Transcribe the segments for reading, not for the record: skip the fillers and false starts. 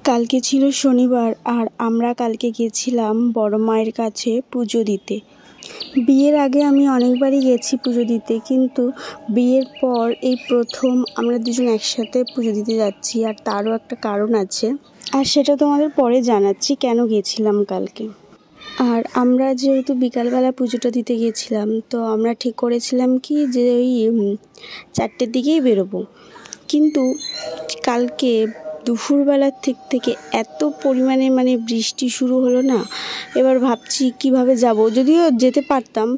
কালকে ছিল শনিবার আর আমরা কালকে গেছিলাম বড় মায়ের কাছে পুজো দিতে। বিয়ের আগে আমি অনেকবারই গেছি পুজো দিতে, কিন্তু বিয়ের পর এই প্রথম আমরা দুজন একসাথে পুজো দিতে যাচ্ছি। আর তারও একটা কারণ আছে, আর সেটা তোমাদের পরে জানাচ্ছি কেন গেছিলাম কালকে। আর আমরা যেহেতু বিকালবেলা পুজোটা দিতে গেছিলাম, তো আমরা ঠিক করেছিলাম কি যে ওই 4টের দিকেই বেরোবো। কিন্তু কালকে দুপুরবেলার থেকে এত পরিমাণে বৃষ্টি শুরু হলো না। এবার ভাবছি কিভাবে যাব, যদিও যেতে পারতাম,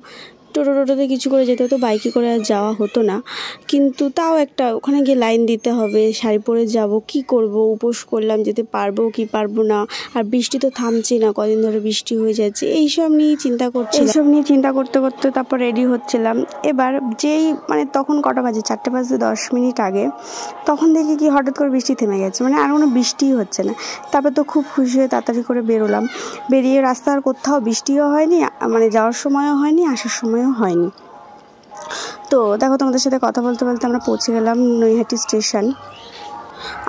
টোটোতে কিছু করে যেতে হতো, বাইকে করে আর যাওয়া হতো না। কিন্তু তাও একটা ওখানে গিয়ে লাইন দিতে হবে, শাড়ি পরে যাব, কি করব, উপোস করলাম, যেতে পারবো কি পারবো না। আর বৃষ্টি তো থামছে না, কদিন ধরে বৃষ্টি হয়ে যাচ্ছে। এইসব নিয়ে চিন্তা করতে করতে তারপর রেডি হচ্ছিলাম। এবার যেই তখন কটা বাজে, 4টে বাজতে 10 মিনিট আগে, তখন দেখি কি হঠাৎ করে বৃষ্টি থেমে গেছে, আর কোনো বৃষ্টিই হচ্ছে না। তারপর তো খুব খুশি হয়ে তাড়াতাড়ি করে বেরোলাম। বেরিয়ে রাস্তার কোথাও বৃষ্টিও হয়নি, যাওয়ার সময়ও হয়নি, আসার সময়ও হয়নি। তো দেখো, তোমাদের সাথে কথা বলতে বলতে আমরা পৌঁছে গেলাম নৈহাটি স্টেশন।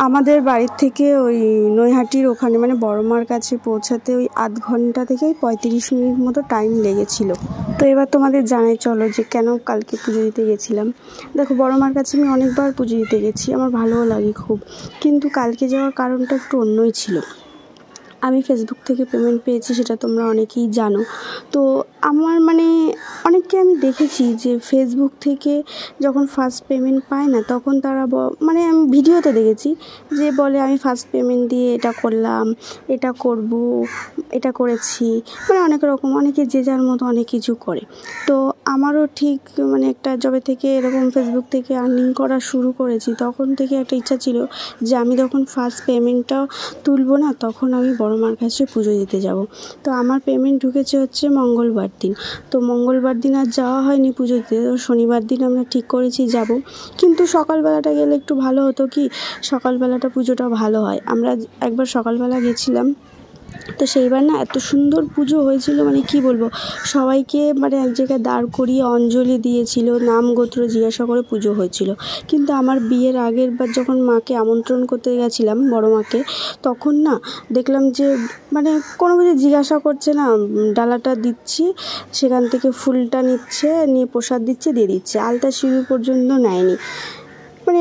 আমাদের বাড়ির থেকে ওই নৈহাটির ওখানে বড় মার কাছে পৌঁছাতে ওই আধ ঘন্টা থেকে 35 মিনিট মতো টাইম লেগেছিল। তো এবার তোমাদের জানাই চলো যে কেন কালকে পুজো দিতে গেছিলাম। দেখো, বড় মার কাছে আমি অনেকবার পুজো দিতে গেছি, আমার ভালোও লাগে খুব, কিন্তু কালকে যাওয়ার কারণটা একটু অন্যই ছিল। আমি ফেসবুক থেকে পেমেন্ট পেয়েছি, সেটা তোমরা অনেকেই জানো। তো আমার অনেককে আমি দেখেছি যে ফেসবুক থেকে যখন ফার্স্ট পেমেন্ট পায় না, তখন তারা আমি ভিডিওতে দেখেছি যে বলে আমি ফার্স্ট পেমেন্ট দিয়ে এটা করলাম, এটা করব, এটা করেছি, অনেক রকম, অনেকে যে যার মতো অনেক কিছু করে। তো আমারও ঠিক একটা জবে থেকে এরকম ফেসবুক থেকে আর্নিং করা শুরু করেছি, তখন থেকে একটা ইচ্ছা ছিল যে আমি যখন ফার্স্ট পেমেন্টটা তুলবো না, তখন আমি বড় মার কাছে পুজো দিতে যাব। তো আমার পেমেন্ট ঢুকেছে হচ্ছে মঙ্গলবার দিন। তো মঙ্গলবার দিন আর যাওয়া হয়নি পুজো দিতে। তো শনিবার দিন আমরা ঠিক করেছি যাব, কিন্তু সকালবেলাটা গেলে একটু ভালো হতো, কি সকালবেলাটা পুজোটা ভালো হয়। আমরা একবার সকালবেলা গেছিলাম, তো সেইবার না এত সুন্দর পুজো হয়েছিল, কি বলবো, সবাইকে এক জায়গায় দাঁড় করিয়ে অঞ্জলি দিয়েছিল, নাম গোত্র জিজ্ঞাসা করে পুজো হয়েছিল। কিন্তু আমার বিয়ের আগের বার যখন মাকে আমন্ত্রণ করতে গেছিলাম, বড় মাকে, তখন না দেখলাম যে কোনো কিছু জিজ্ঞাসা করছে না, ডালাটা দিচ্ছি, সেখান থেকে ফুলটা নিচ্ছে, নিয়ে প্রসাদ দিচ্ছে, দিয়ে দিচ্ছে, আলতা সিঁদুর পর্যন্ত নেয়নি।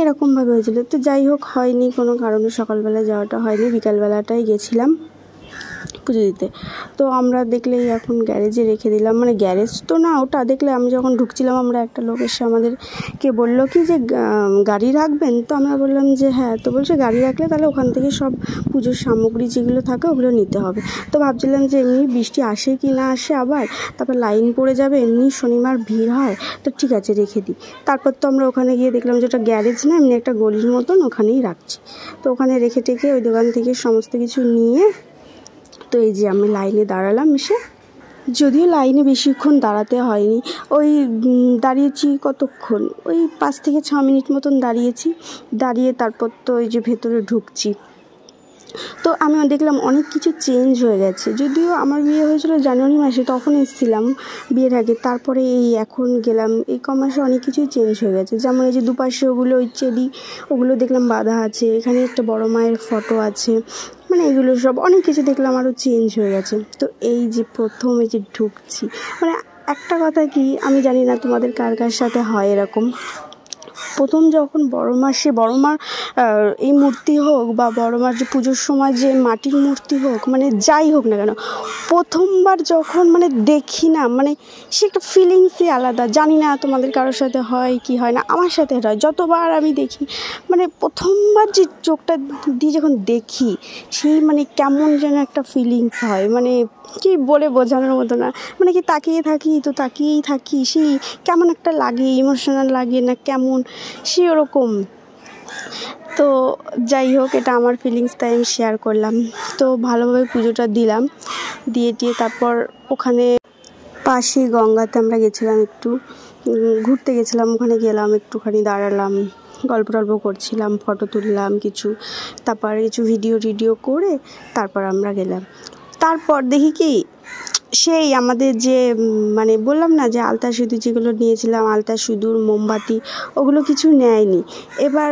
এরকমভাবে হয়েছিল। তো যাই হোক, হয়নি কোনো কারণে সকালবেলা যাওয়াটা হয়নি, বিকালবেলাটাই গেছিলাম পুজো দিতে। তো আমরা দেখলেই এখন গ্যারেজে রেখে দিলাম, গ্যারেজ তো না ওটা, দেখলে আমি যখন ঢুকছিলাম, আমরা একটা লোক এসে আমাদেরকে বললো কি যে গাড়ি রাখবেন। তো আমরা বললাম যে হ্যাঁ। তো বলছে গাড়ি রাখলে তাহলে ওখান থেকে সব পুজোর সামগ্রী যেগুলো থাকে ওগুলো নিতে হবে। তো ভাবছিলাম যে এমনি বৃষ্টি আসে কি না আসে, আবার তারপর লাইন পড়ে যাবে, এমনি শনিবার ভিড় হয়, তো ঠিক আছে রেখে দিই। তারপর তো আমরা ওখানে গিয়ে দেখলাম যে ওটা গ্যারেজ না, এমনি একটা গলির মতন, ওখানেই রাখছি। তো ওখানে রেখে টেকে ওই দোকান থেকে সমস্ত কিছু নিয়ে, তো এই যে আমি লাইনে দাঁড়ালাম এসে। যদিও লাইনে বেশিক্ষণ দাঁড়াতে হয়নি, ওই দাঁড়িয়েছি কতক্ষণ, ওই 5 থেকে 6 মিনিট মতন দাঁড়িয়ে তারপর তো ওই যে ভেতরে ঢুকছি। তো আমি দেখলাম অনেক কিছু চেঞ্জ হয়ে গেছে। যদিও আমার বিয়ে হয়েছিল জানুয়ারি মাসে, তখন এসেছিলাম বিয়ের আগে, তারপরে এই এখন গেলাম, এই কমাসে অনেক কিছুই চেঞ্জ হয়ে গেছে। যেমন এই যে দুপাশে ওগুলো ওই চেরি, ওগুলো দেখলাম বাঁধা আছে, এখানে একটা বড় মায়ের ফটো আছে, এগুলো সব অনেক কিছু দেখলাম আরও চেঞ্জ হয়ে গেছে। তো এই যে প্রথম এই যে ঢুকছি, একটা কথা কি, আমি জানি না তোমাদের কার কার সাথে হয় এরকম, প্রথম যখন বড় মার এই মূর্তি হোক বা বড় মার যে পুজোর সময় যে মাটির মূর্তি হোক, যাই হোক না কেন, প্রথমবার যখন দেখি না, সে একটা ফিলিংসই আলাদা। জানি না তোমাদের কারোর সাথে হয় কি হয় না, আমার সাথে হয়। যতবার আমি দেখি, প্রথমবার যে চোখটা দিয়ে যখন দেখি, সেই কেমন যেন একটা ফিলিংস হয়, কি বলে বোঝানোর মতো না, কি তাকিয়ে থাকি, তো তাকিয়েই থাকি, সেই কেমন একটা লাগে, ইমোশনাল লাগে না কেমন, সে ওরকম। তো যাই হোক, এটা আমার ফিলিংস, তাই আমি শেয়ার করলাম। তো ভালোভাবে পুজোটা দিলাম, দিয়ে তারপর ওখানে পাশে গঙ্গাতে আমরা গেছিলাম, একটু ঘুরতে গেছিলাম, ওখানে গেলাম, একটুখানি দাঁড়ালাম, গল্প করছিলাম, ফটো তুললাম কিছু, তারপর কিছু ভিডিও করে তারপর আমরা গেলাম। তারপর দেখি কি, সেই আমাদের যে বললাম না যে আলতা সিঁদুর যেগুলো নিয়েছিলাম, আলতা সিঁদুর মোমবাতি, ওগুলো কিছু নেয়নি। এবার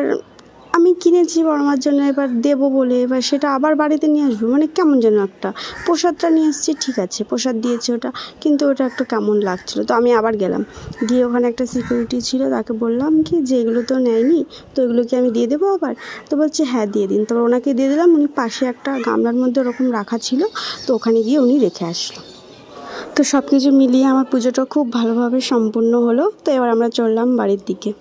আমি কিনেছি বড় মার জন্য, এবার দেবো বলে এবার সেটা আবার বাড়িতে নিয়ে আসবো, মানে কেমন যেন একটা। প্রসাদটা নিয়ে এসেছি, ঠিক আছে, প্রসাদ দিয়েছে ওটা, কিন্তু ওটা একটু কেমন লাগছিলো। তো আমি আবার গেলাম, গিয়ে ওখানে একটা সিকিউরিটি ছিল, তাকে বললাম কি যে এগুলো তো নেয়নি, তো এগুলো কি আমি দিয়ে দেবো আবার? তো বলছে হ্যাঁ দিয়ে দিন। তারপর ওনাকে দিয়ে দিলাম, উনি পাশে একটা গামলার মধ্যে ওরকম রাখা ছিল, তো ওখানে গিয়ে উনি রেখে আসলো। তো সব কিছু মিলিয়ে আমার পুজোটা খুব ভালোভাবে সম্পূর্ণ হলো। তো এবার আমরা চললাম বাড়ির দিকে।